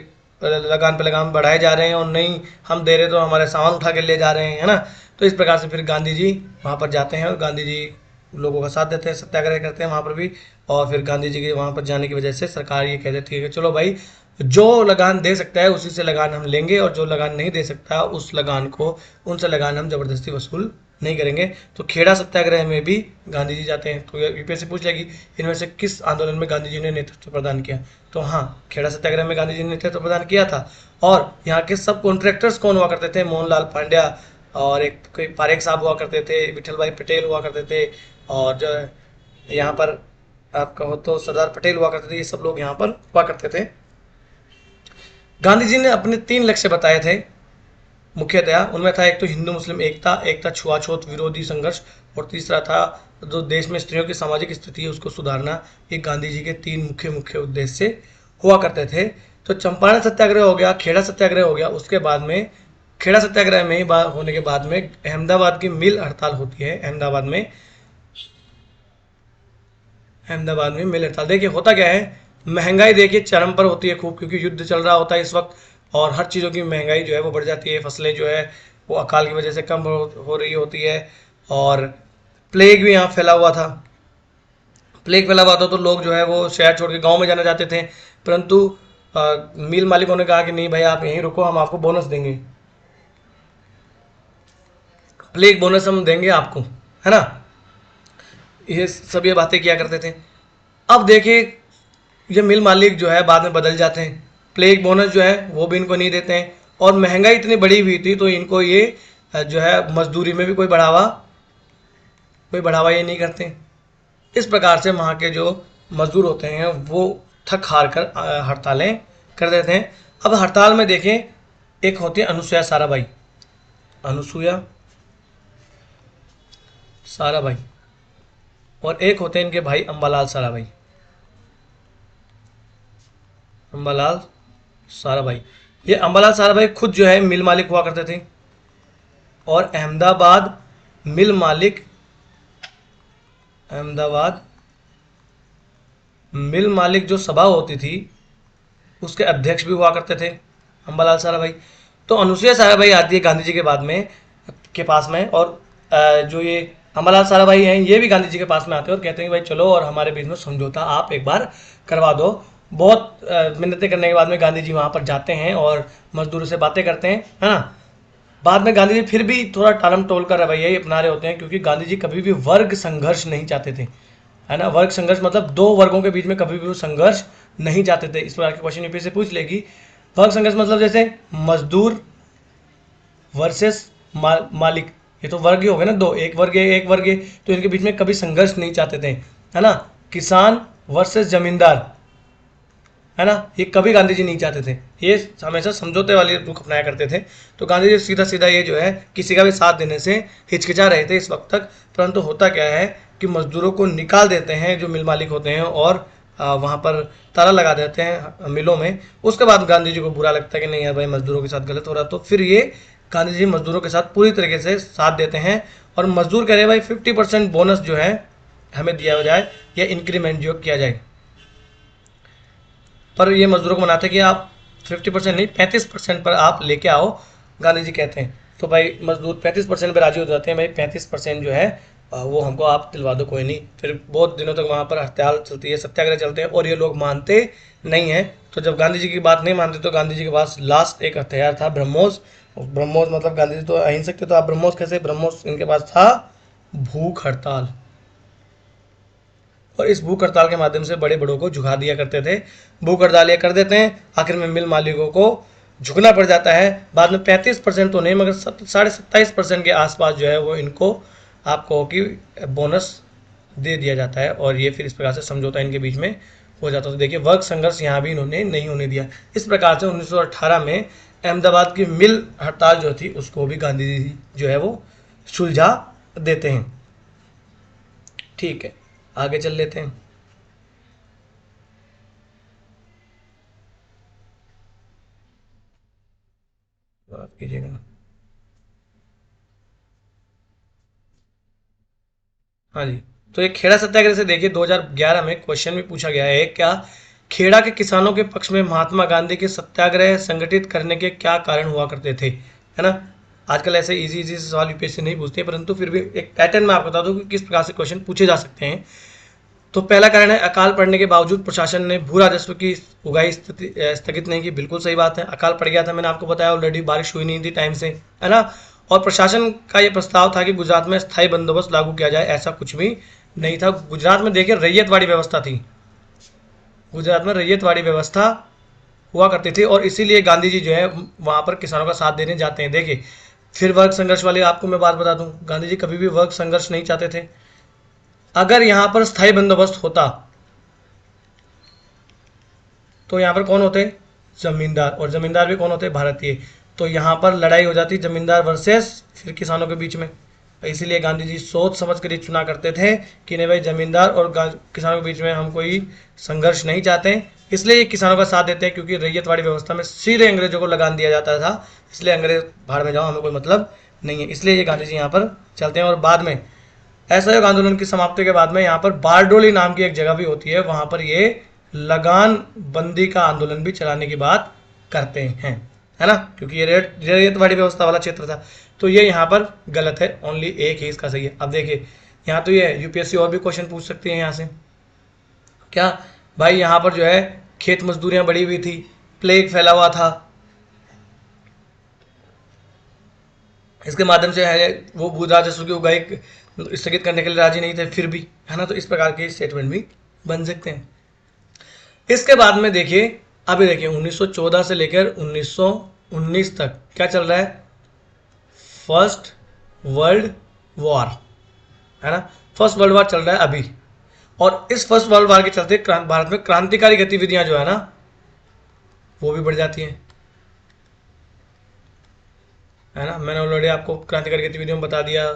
लगान पे लगान बढ़ाए जा रहे हैं और नहीं हम दे रहे तो हमारे सामान उठा के ले जा रहे हैं, है ना। तो इस प्रकार से फिर गांधी जी वहाँ पर जाते हैं और गांधी जी लोगों का साथ देते हैं, सत्याग्रह करते हैं वहाँ पर भी। और फिर गांधी जी के वहाँ पर जाने की वजह से सरकार ये कह देती है कि चलो भाई जो लगान दे सकता है उसी से लगान हम लेंगे और जो लगान नहीं दे सकता उस लगान को, उनसे लगान हम जबरदस्ती वसूल नहीं करेंगे। तो खेड़ा सत्याग्रह में भी गांधी जी जाते हैं। तो यूपीएससी पूछ लेगी इनमें से किस आंदोलन में गांधी जी ने नेतृत्व प्रदान किया, तो हाँ, खेड़ा सत्याग्रह में गांधी जी ने नेतृत्व प्रदान किया था। और यहाँ के सब कॉन्ट्रैक्टर्स कौन हुआ करते थे, मोहनलाल पांड्या और एक कोई पारेख साहब हुआ करते थे, विठल भाई पटेल हुआ करते थे, और जो यहाँ पर आप कहो तो सरदार पटेल हुआ करते थे। ये सब लोग यहाँ पर हुआ करते थे। गांधी जी ने अपने 3 लक्ष्य बताए थे मुख्यतया। उनमें था एक तो हिंदू मुस्लिम एकता, एक था छुआछूत विरोधी संघर्ष और तीसरा था जो देश में स्त्रियों की सामाजिक स्थिति है उसको सुधारना। ये गांधी जी के 3 मुख्य उद्देश्य हुआ करते थे। तो चंपारण सत्याग्रह हो गया, खेड़ा सत्याग्रह हो गया, उसके बाद में खेड़ा सत्याग्रह में होने के बाद में अहमदाबाद की मिल हड़ताल होती है। अहमदाबाद में मिल हड़ताल। देखिए होता क्या है, महंगाई देखिए चरम पर होती है खूब, क्योंकि युद्ध चल रहा होता है इस वक्त, और हर चीज़ों की महंगाई जो है वो बढ़ जाती है। फसलें जो है वो अकाल की वजह से कम हो रही होती है। और प्लेग भी यहाँ फैला हुआ था। प्लेग फैला हुआ था तो लोग जो है वो शहर छोड़ के गांव में जाना चाहते थे, परंतु मिल मालिकों ने कहा कि नहीं भाई, आप यहीं रुको, हम आपको बोनस देंगे, प्लेग बोनस हम देंगे आपको, है ना। ये बातें किया करते थे। अब देखिए ये मिल मालिक जो है बाद में बदल जाते हैं, प्लेग बोनस जो है वो भी इनको नहीं देते हैं, और महंगाई इतनी बढ़ी हुई थी तो इनको ये जो है मजदूरी में भी कोई बढ़ावा ये नहीं करते। इस प्रकार से वहाँ के जो मजदूर होते हैं वो थक हार कर हड़तालें कर देते हैं। अब हड़ताल में देखें, एक होती है अनुसुया साराभाई, और एक होते हैं इनके भाई अम्बालाल साराभाई। ये अम्बालाल साराभाई खुद जो है मिल मालिक हुआ करते थे, और अहमदाबाद मिल मालिक जो सभा होती थी उसके अध्यक्ष भी हुआ करते थे अम्बालाल साराभाई। तो अनुसुईया साराभाई आती है गांधी जी के बाद में के पास में, और जो ये अम्बालाल साराभाई हैं ये भी गांधी जी के पास में आते हैं और कहते हैं कि भाई चलो और हमारे बीच में समझौता आप एक बार करवा दो। बहुत मिन्नतें करने के बाद में गांधी जी वहाँ पर जाते हैं और मजदूरों से बातें करते हैं, है ना। बाद में गांधी जी फिर भी थोड़ा टालम टोल का रवैया ही अपना रहे होते हैं, क्योंकि गांधी जी कभी भी वर्ग संघर्ष नहीं चाहते थे, है ना। वर्ग संघर्ष मतलब दो वर्गों के बीच में कभी भी वो संघर्ष नहीं चाहते थे। इस प्रकार के क्वेश्चन यूपी से पूछ लेगी। वर्ग संघर्ष मतलब जैसे मजदूर वर्सेस मालिक, ये तो वर्ग ही हो गए ना, दो, एक वर्ग है, तो इनके बीच में कभी संघर्ष नहीं चाहते थे, है ना। किसान वर्सेस जमींदार, है ना, ये कभी गांधी जी नहीं चाहते थे, ये हमेशा समझौते वाली रुख अपनाया करते थे। तो गांधी जी सीधा सीधा ये जो है किसी का भी साथ देने से हिचकिचा रहे थे इस वक्त तक। परंतु होता क्या है कि मजदूरों को निकाल देते हैं जो मिल मालिक होते हैं, और वहाँ पर ताला लगा देते हैं मिलों में। उसके बाद गांधी जी को बुरा लगता है कि नहीं यार भाई मजदूरों के साथ गलत हो रहा, तो फिर ये गांधी जी मजदूरों के साथ पूरी तरीके से साथ देते हैं, और मजदूर कह रहे हैं भाई 50% बोनस जो है हमें दिया जाए या इंक्रीमेंट जो किया जाए। पर ये मजदूरों को मनाते कि आप 50% नहीं 35% पर आप लेके आओ, गांधी जी कहते हैं। तो भाई मजदूर 35% पर राजी हो जाते हैं, भाई 35% जो है वो हमको आप दिलवा दो, कोई नहीं। फिर बहुत दिनों तक वहाँ पर हड़ताल चलती है, सत्याग्रह चलते हैं, और ये लोग मानते नहीं हैं। तो जब गांधी जी की बात नहीं मानते तो गांधी जी के पास लास्ट एक हथियार था, ब्रह्मोस। ब्रह्मोस मतलब गांधी जी तो अहिंसक थे, तो आप ब्रह्मोस कैसे, ब्रह्मोस इनके पास था भूख हड़ताल। और इस भूख हड़ताल के माध्यम से बड़े बड़ों को झुका दिया करते थे। भूख हड़ताल ये कर देते हैं, आखिर में मिल मालिकों को झुकना पड़ जाता है। बाद में 35% तो नहीं मगर 27.5% के आसपास जो है वो इनको आपको कि बोनस दे दिया जाता है, और ये फिर इस प्रकार से समझौता इनके बीच में हो जाता है। तो देखिए वर्ग संघर्ष यहाँ भी इन्होंने नहीं होने दिया। इस प्रकार से 1918 में अहमदाबाद की मिल हड़ताल जो थी उसको भी गांधी जी जो है वो सुलझा देते हैं। ठीक है, आगे चल लेते हैं। माफ कीजिएगा। हाँ जी। तो ये खेड़ा सत्याग्रह से देखिए 2011 में क्वेश्चन भी पूछा गया है, क्या खेड़ा के किसानों के पक्ष में महात्मा गांधी के सत्याग्रह संगठित करने के क्या कारण हुआ करते थे, है ना। आजकल ऐसे इजी इजी से सवाल यूपीएससी नहीं पूछते, परंतु फिर भी एक पैटर्न में आपको बता दूं कि किस प्रकार से क्वेश्चन पूछे जा सकते हैं। तो पहला कारण है अकाल पड़ने के बावजूद प्रशासन ने भू राजस्व की उगाही स्थगित नहीं की। बिल्कुल सही बात है, अकाल पड़ गया था, मैंने आपको बताया ऑलरेडी, बारिश हुई नहीं थी टाइम से, है ना। और प्रशासन का ये प्रस्ताव था कि गुजरात में स्थायी बंदोबस्त लागू किया जाए, ऐसा कुछ भी नहीं था। गुजरात में देखिए रैयतवाड़ी व्यवस्था थी, गुजरात में रैयतवाड़ी व्यवस्था हुआ करती थी, और इसीलिए गांधी जी जो है वहाँ पर किसानों का साथ देने जाते हैं। देखिए फिर वर्ग संघर्ष वाली आपको मैं बात बता दूं, गांधी जी कभी भी वर्ग संघर्ष नहीं चाहते थे। अगर यहाँ पर स्थायी बंदोबस्त होता तो यहाँ पर कौन होते, जमींदार, और जमींदार भी कौन होते, भारतीय। तो यहाँ पर लड़ाई हो जाती जमींदार वर्सेस फिर किसानों के बीच में। इसीलिए गांधी जी सोच समझ कर चुना करते थे कि नहीं भाई जमींदार और किसानों के बीच में हम कोई संघर्ष नहीं चाहते, इसलिए ये किसानों का साथ देते हैं, क्योंकि रैयतवाड़ी व्यवस्था में सीधे अंग्रेजों को लगान दिया जाता था, इसलिए अंग्रेज भाड़ में जाओ, हमें कोई मतलब नहीं है, इसलिए ये गांधी जी यहाँ पर चलते हैं। और बाद में असहयोग आंदोलन की समाप्ति के बाद में यहाँ पर बारडोली नाम की एक जगह भी होती है, वहां पर ये लगान बंदी का आंदोलन भी चलाने की बात करते हैं, है ना, क्योंकि ये रैयतवाड़ी व्यवस्था वाला क्षेत्र था। तो ये यहाँ पर गलत है, ओनली एक ही इसका सही है। अब देखिए यहाँ तो ये यूपीएससी और भी क्वेश्चन पूछ सकती है यहाँ से, क्या भाई यहाँ पर जो है खेत मजदूरियां बढ़ी हुई थी, प्लेग फैला हुआ था, इसके माध्यम से है वो भू राजस्व की उगाही स्थगित करने के लिए राजी नहीं थे, फिर भी, है ना, तो इस प्रकार के स्टेटमेंट भी बन सकते हैं। इसके बाद में देखिए, अभी देखिए 1914 से लेकर 1919 तक क्या चल रहा है, फर्स्ट वर्ल्ड वॉर, है ना, फर्स्ट वर्ल्ड वॉर चल रहा है अभी। और इस फर्स्ट वर्ल्ड वॉर के चलते भारत में क्रांतिकारी गतिविधियां जो है ना वो भी बढ़ जाती हैं, है ना, मैंने ऑलरेडी आपको क्रांतिकारी गतिविधियों में बता दिया।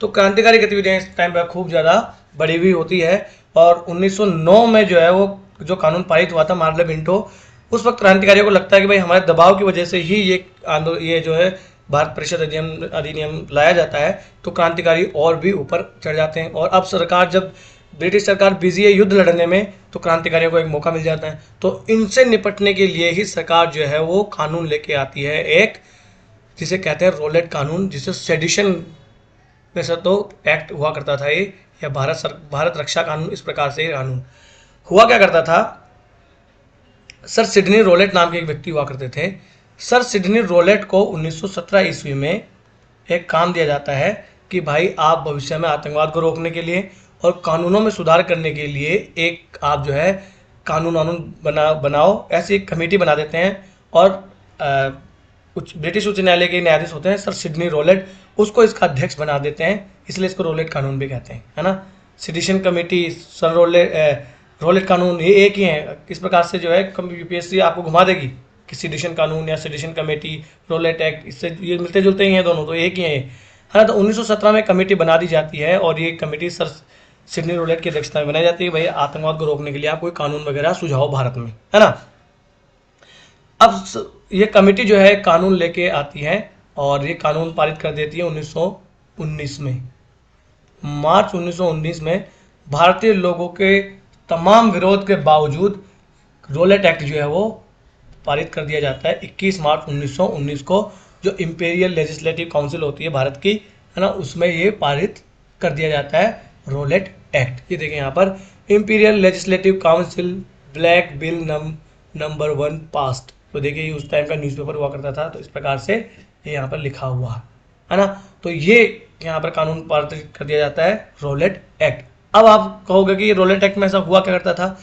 तो क्रांतिकारी गतिविधियां इस टाइम पर खूब ज़्यादा बढ़ी हुई होती है। और 1909 में जो है वो जो कानून पारित हुआ था मार्ले मिंटो, उस वक्त क्रांतिकारियों को लगता है कि भाई हमारे दबाव की वजह से ही ये आंदोलन, ये जो है भारत परिषद अधिनियम लाया जाता है, तो क्रांतिकारी और भी ऊपर चढ़ जाते हैं। और अब सरकार, जब ब्रिटिश सरकार बिजी है युद्ध लड़ने में, तो क्रांतिकारियों को एक मौका मिल जाता है। तो इनसे निपटने के लिए ही सरकार जो है वो कानून लेके आती है, एक जिसे कहते हैं रोलेट कानून, जिसे सेडिशन वैसे तो एक्ट हुआ करता था ये, या भारत रक्षा कानून, इस प्रकार से ये कानून हुआ क्या करता था। सर सिडनी रोलेट नाम के एक व्यक्ति हुआ करते थे। सर सिडनी रोलेट को 1917 ईस्वी में एक काम दिया जाता है कि भाई आप भविष्य में आतंकवाद को रोकने के लिए और कानूनों में सुधार करने के लिए एक आप जो है कानून बनाओ, ऐसी एक कमेटी बना देते हैं। और ब्रिटिश उच्च न्यायालय के न्यायाधीश होते हैं सर सिडनी रोलेट, उसको इसका अध्यक्ष बना देते हैं, इसलिए इसको रोलेट कानून भी कहते हैं, है ना। सिडिशन कमेटी, सर रोलेट कानून, ये एक ही है। इस प्रकार से जो है यूपीएससी आपको घुमा देगी कि सिडिशन कानून या सिडिशन कमेटी, रोलेट एक्ट, इससे ये मिलते जुलते ही हैं दोनों, तो एक ही है, है ना। तो 1917 में कमेटी बना दी जाती है और ये कमेटी सर सिडनी रोलेट की अध्यक्षता में बनाई जाती है। भाई आतंकवाद को रोकने के लिए आप कोई कानून वगैरह सुझाव भारत में, है ना। अब ये कमेटी जो है कानून लेके आती है और ये कानून पारित कर देती है 1919 में। मार्च 1919 में भारतीय लोगों के तमाम विरोध के बावजूद रोलेट एक्ट जो है वो पारित कर दिया जाता है 21 मार्च 1919 को। जो इंपीरियल लेजिस्लेटिव काउंसिल होती है भारत की, है ना, उसमें ये पारित कर दिया जाता है रोलेट एक्ट। ये देखें यहाँ पर, imperial legislative council black bill number 1 past. तो देखिए उस टाइम का न्यूज़पेपर हुआ करता था, तो इस प्रकार से ये यहाँ पर लिखा हुआ है ना। तो ये यहाँ पर कानून पारित कर दिया जाता है रोलेट एक्ट। अब आप कहोगे कि रोलेट एक्ट में ऐसा हुआ क्या करता था।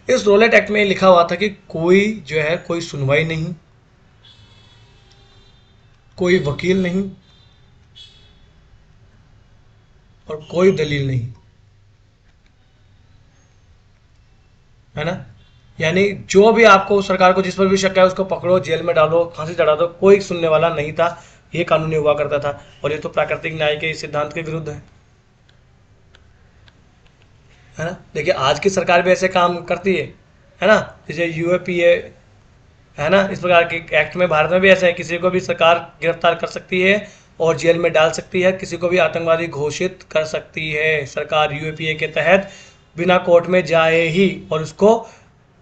इस रोलेट एक्ट में लिखा हुआ था कि कोई जो है कोई सुनवाई नहीं, कोई वकील नहीं और कोई दलील नहीं, है ना। यानी जो भी आपको सरकार को जिस पर भी शक है उसको पकड़ो, जेल में डालो, फांसी चढ़ा दो, कोई सुनने वाला नहीं था। ये कानूनी हुआ करता था और ये तो प्राकृतिक न्याय के सिद्धांत के विरुद्ध है ना। देखिए आज की सरकार भी ऐसे काम करती है ना, जैसे यूएपीए, है ना, इस प्रकार के एक्ट में भारत में भी ऐसा है, किसी को भी सरकार गिरफ्तार कर सकती है और जेल में डाल सकती है, किसी को भी आतंकवादी घोषित कर सकती है सरकार यूएपीए के तहत बिना कोर्ट में जाए ही, और उसको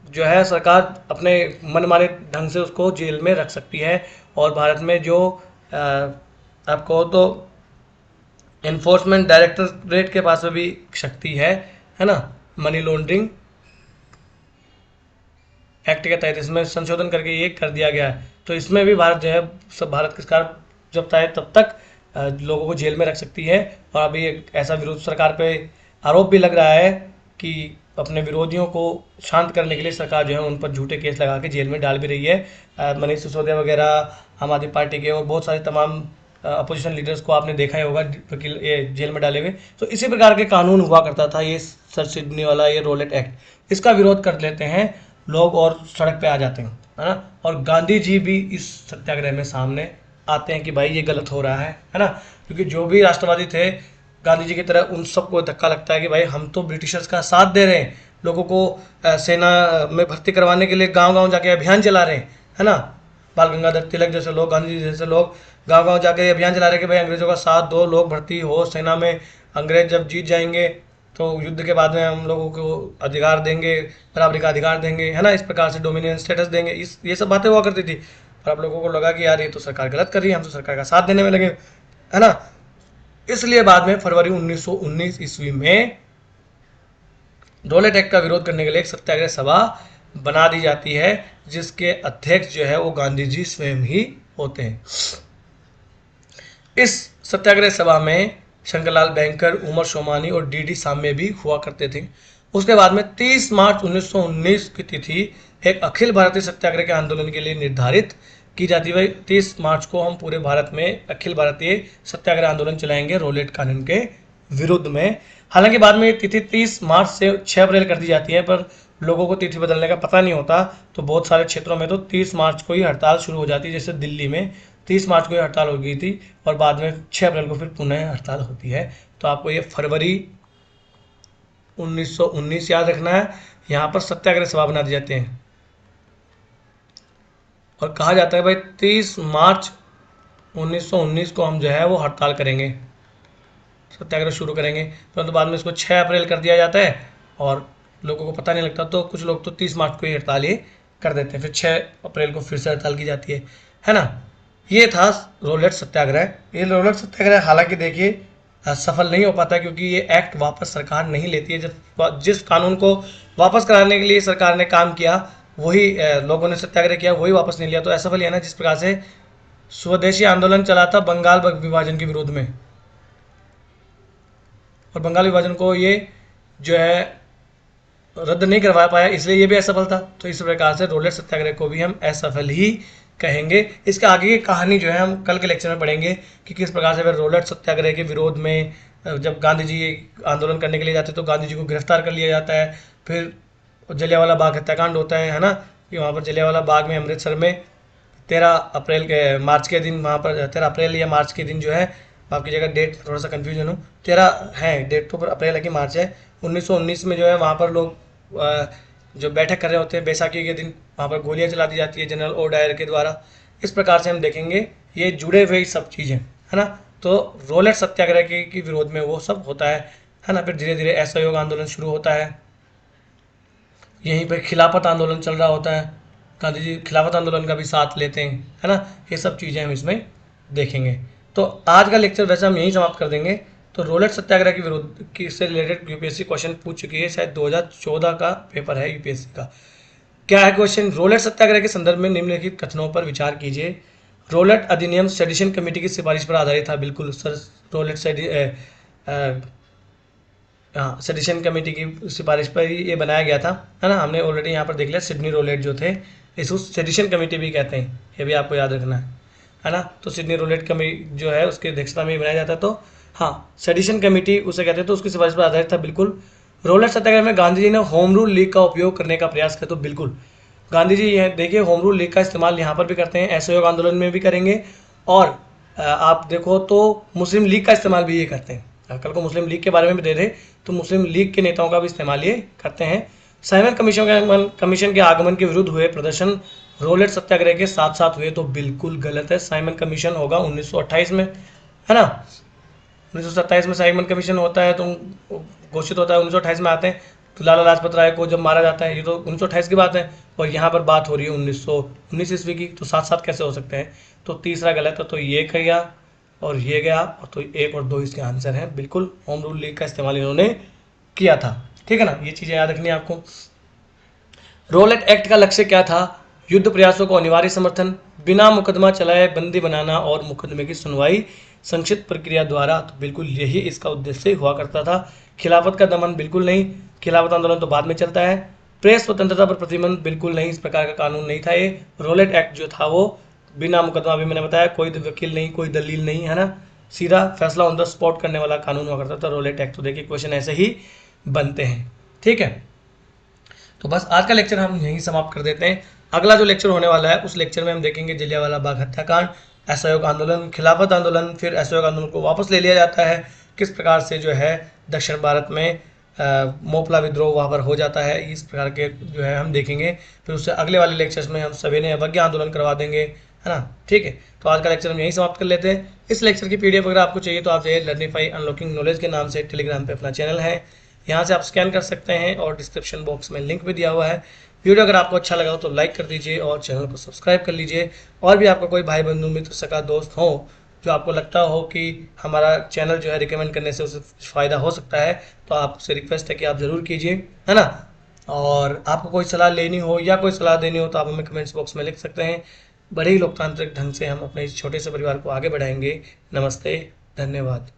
जो है सरकार अपने मनमाने ढंग से उसको जेल में रख सकती है। और भारत में जो आपको तो एनफोर्समेंट डायरेक्टरेट के पास में भी शक्ति है ना, मनी लॉन्ड्रिंग एक्ट के तहत इसमें संशोधन करके ये कर दिया गया है। तो इसमें भी भारत जो है सब भारत की सरकार जब चाहे तब तक लोगों को जेल में रख सकती है। और अभी एक ऐसा विरोध सरकार पे आरोप भी लग रहा है कि अपने विरोधियों को शांत करने के लिए सरकार जो है उन पर झूठे केस लगा के जेल में डाल भी रही है। मनीष सिसोदिया वगैरह, आम आदमी पार्टी के और बहुत सारे तमाम अपोजिशन लीडर्स को आपने देखा ही होगा वकील ये जेल में डाले हुए। तो इसी प्रकार के कानून हुआ करता था ये सर सिडनी वाला ये रोलेट एक्ट। इसका विरोध कर लेते हैं लोग और सड़क पे आ जाते हैं, है ना। और गांधी जी भी इस सत्याग्रह में सामने आते हैं कि भाई ये गलत हो रहा है ना। क्योंकि जो भी राष्ट्रवादी थे गांधी जी की तरह उन सबको धक्का लगता है कि भाई हम तो ब्रिटिशर्स का साथ दे रहे हैं, लोगों को सेना में भर्ती करवाने के लिए गांव-गांव जाके अभियान चला रहे हैं, है ना। बाल गंगाधर तिलक जैसे लोग, गांधी जी जैसे लोग गांव-गांव जाके अभियान चला रहे हैं कि भाई अंग्रेजों का साथ दो, लोग भर्ती हो सेना में। अंग्रेज जब जीत जाएंगे तो युद्ध के बाद में हम लोगों को अधिकार देंगे, बराबरी का अधिकार देंगे, है ना। इस प्रकार से डोमिनियन स्टेटस देंगे, इस ये सब बातें हुआ करती थी। पर अब लोगों को लगा कि यार ये तो सरकार गलत कर रही है, हम तो सरकार का साथ देने में लगे, है ना। इसलिए बाद में फरवरी 1919 ईस्वी में रोलेट एक्ट का विरोध करने के लिए एक सत्याग्रह सभा बना दी जाती है, जिसके अध्यक्ष जो है वो गांधी जी स्वयं ही होते हैं। इस सत्याग्रह सभा में शंकरलाल बैंकर, उमर शोमानी और डी साम्य भी हुआ करते थे। उसके बाद में 30 मार्च 1919 की तिथि एक अखिल भारतीय सत्याग्रह के आंदोलन के लिए निर्धारित की जाती है। 30 मार्च को हम पूरे भारत में अखिल भारतीय सत्याग्रह आंदोलन चलाएंगे रोलेट कानून के विरुद्ध में। हालांकि बाद में तिथि 30 मार्च से 6 अप्रैल कर दी जाती है, पर लोगों को तिथि बदलने का पता नहीं होता, तो बहुत सारे क्षेत्रों में तो 30 मार्च को ही हड़ताल शुरू हो जाती है। जैसे दिल्ली में 30 मार्च को ही हड़ताल हो गई थी और बाद में 6 अप्रैल को फिर पुनः हड़ताल होती है। तो आपको ये फरवरी 1919 याद रखना है। यहाँ पर सत्याग्रह सभा बना दिए जाते हैं और कहा जाता है भाई 30 मार्च 1919 को हम जो है वो हड़ताल करेंगे, सत्याग्रह शुरू करेंगे। परंतु बाद में इसको 6 अप्रैल कर दिया जाता है और लोगों को पता नहीं लगता, तो कुछ लोग तो 30 मार्च को ही हड़ताल ये कर देते हैं, फिर 6 अप्रैल को फिर से हड़ताल की जाती है ना। ये था रोलेट सत्याग्रह। ये रोलेट सत्याग्रह हालांकि देखिए सफल नहीं हो पाता, क्योंकि ये एक्ट वापस सरकार नहीं लेती है। जिस कानून को वापस कराने के लिए सरकार ने काम किया, वही लोगों ने सत्याग्रह किया, वही वापस नहीं लिया, तो असफल ही है ना। जिस प्रकार से स्वदेशी आंदोलन चला था बंगाल विभाजन के विरोध में, और बंगाल विभाजन को ये जो है रद्द नहीं करवा पाया, इसलिए ये भी असफल था। तो इस प्रकार से रोलेट सत्याग्रह को भी हम असफल ही कहेंगे। इसके आगे की कहानी जो है हम कल के लेक्चर में पढ़ेंगे कि किस प्रकार से वे रोलेट सत्याग्रह के विरोध में जब गांधी जी आंदोलन करने के लिए जाते तो गांधी जी को गिरफ्तार कर लिया जाता है। फिर जलियांवाला बाग हत्याकांड होता है ना, कि वहाँ पर जलियांवाला बाग में अमृतसर में 13 दिन वहाँ पर 13 अप्रैल या मार्च के दिन जो है, आपकी जगह डेट थोड़ा सा कन्फ्यूजन हो, 13 है डेट तो, पर अप्रैल है कि मार्च है, 1919 में जो है वहाँ पर लोग जो बैठक कर रहे होते हैं बैसाखी के दिन, वहाँ पर गोलियां चला दी जाती है जनरल ओ डायर के द्वारा। इस प्रकार से हम देखेंगे ये जुड़े हुए सब चीज़ें, है ना। तो रोलेट सत्याग्रह के विरोध में वो सब होता है ना। फिर धीरे धीरे असहयोग आंदोलन शुरू होता है, यहीं पर खिलाफत आंदोलन चल रहा होता है, गांधी जी खिलाफत आंदोलन का भी साथ लेते हैं, है ना। ये सब चीज़ें हम इसमें देखेंगे। तो आज का लेक्चर वैसे हम यहीं समाप्त कर देंगे। तो रोलेट सत्याग्रह के विरुद्ध की से रिलेटेड यूपीएससी क्वेश्चन पूछ चुकी है, शायद 2014 का पेपर है यूपीएससी का। क्या है क्वेश्चन? रोलेट सत्याग्रह के संदर्भ में निम्नलिखित कथनों पर विचार कीजिए। रोलेट अधिनियम सेडिशन कमेटी की सिफारिश पर आधारित था। बिल्कुल सर, रोलेट सेडिशन कमेटी की सिफारिश पर ही ये बनाया गया था, है ना। हमने ऑलरेडी यहाँ पर देख लिया, सिडनी रोलेट जो थे इसको सेडिशन कमेटी भी कहते हैं, ये भी आपको याद रखना है ना। तो सिडनी रोलेट कमेटी जो है उसकी अध्यक्षता में बनाया जाता है। तो हाँ, सेडिशन कमेटी उसे कहते हैं, तो उसकी सिफारिश पर आधारित था। बिल्कुल। रोलेट सत्याग्रह में गांधी जी ने होम रूल लीग का उपयोग करने का प्रयास किया, तो बिल्कुल गांधी जी यह देखिए होम रूल लीग का इस्तेमाल यहाँ पर भी करते हैं, असहयोग आंदोलन में भी करेंगे, और आप देखो तो मुस्लिम लीग का इस्तेमाल भी ये करते हैं। कल को मुस्लिम लीग के बारे में भी दे रहे, तो मुस्लिम लीग के नेताओं का भी इस्तेमाल ये करते हैं। साइमन कमीशन के आगमन के विरुद्ध हुए प्रदर्शन रोलेट सत्याग्रह के साथ साथ हुए, तो बिल्कुल गलत है। साइमन कमीशन होगा 1928 में, है ना। 1927 में साइमन कमीशन होता है, तो घोषित होता है, 1928 में आते हैं। तो लाला लाजपत राय को जब मारा जाता है, ये तो 1928 की बात है, और यहाँ पर बात हो रही है 1919 ईस्वी की, तो साथ साथ कैसे हो सकते हैं? तो तीसरा गलत है, तो ये गया और ये गया, और तो 1 और 2 इसके आंसर हैं। बिल्कुल होम रूल लीग का इस्तेमाल इन्होंने किया था, ठीक है ना। ये चीज़ें याद रखनी है आपको। रोलेट एक्ट का लक्ष्य क्या था? युद्ध प्रयासों को अनिवार्य समर्थन, बिना मुकदमा चलाए बंदी बनाना और मुकदमे की सुनवाई संक्षिप्त प्रक्रिया द्वारा, तो बिल्कुल यही इसका उद्देश्य हुआ करता था। खिलाफत का दमन बिल्कुल नहीं, खिलाफत आंदोलन तो बाद में चलता है। प्रेस स्वतंत्रता पर प्रतिबंध बिल्कुल नहीं, इस प्रकार का कानून नहीं था ये। रोलेट एक्ट जो था वो बिना मुकदमा, भी मैंने बताया, कोई वकील नहीं, कोई दलील नहीं, है ना, सीधा फैसला ऑन द स्पॉट करने वाला कानून हुआ करता था रोलेट एक्ट। तो देखिए क्वेश्चन ऐसे ही बनते हैं, ठीक है। तो बस आज का लेक्चर हम यहीं समाप्त कर देते हैं। अगला जो लेक्चर होने वाला है उस लेक्चर में हम देखेंगे जलियांवाला बाग हत्याकांड, असहयोग आंदोलन, खिलाफत आंदोलन, फिर असहयोग आंदोलन को वापस ले लिया जाता है, किस प्रकार से जो है दक्षिण भारत में मोपला विद्रोह वहाँ पर हो जाता है। इस प्रकार के जो है हम देखेंगे। फिर उससे अगले वाले लेक्चर्स में हम सभी ने अवज्ञा आंदोलन करवा देंगे, है ना। ठीक है, तो आज का लेक्चर हम यहीं समाप्त कर लेते हैं। इस लेक्चर की पीडीएफ अगर आपको चाहिए तो आप चाहिए लर्निफाई अनलॉकिंग नॉलेज के नाम से टेलीग्राम पे अपना चैनल है, यहाँ से आप स्कैन कर सकते हैं और डिस्क्रिप्शन बॉक्स में लिंक भी दिया हुआ है। वीडियो अगर आपको अच्छा लगा हो तो लाइक कर दीजिए और चैनल को सब्सक्राइब कर लीजिए। और भी आपका कोई भाई बंधु मित्र सका दोस्त हो जो आपको लगता हो कि हमारा चैनल जो है रिकमेंड करने से उसे फ़ायदा हो सकता है, तो आपसे रिक्वेस्ट है कि आप ज़रूर कीजिए, है ना। और आपको कोई सलाह लेनी हो या कोई सलाह देनी हो तो आप हमें कमेंट्स बॉक्स में लिख सकते हैं। बड़े ही लोकतांत्रिक ढंग से हम अपने इस छोटे से परिवार को आगे बढ़ाएंगे। नमस्ते, धन्यवाद।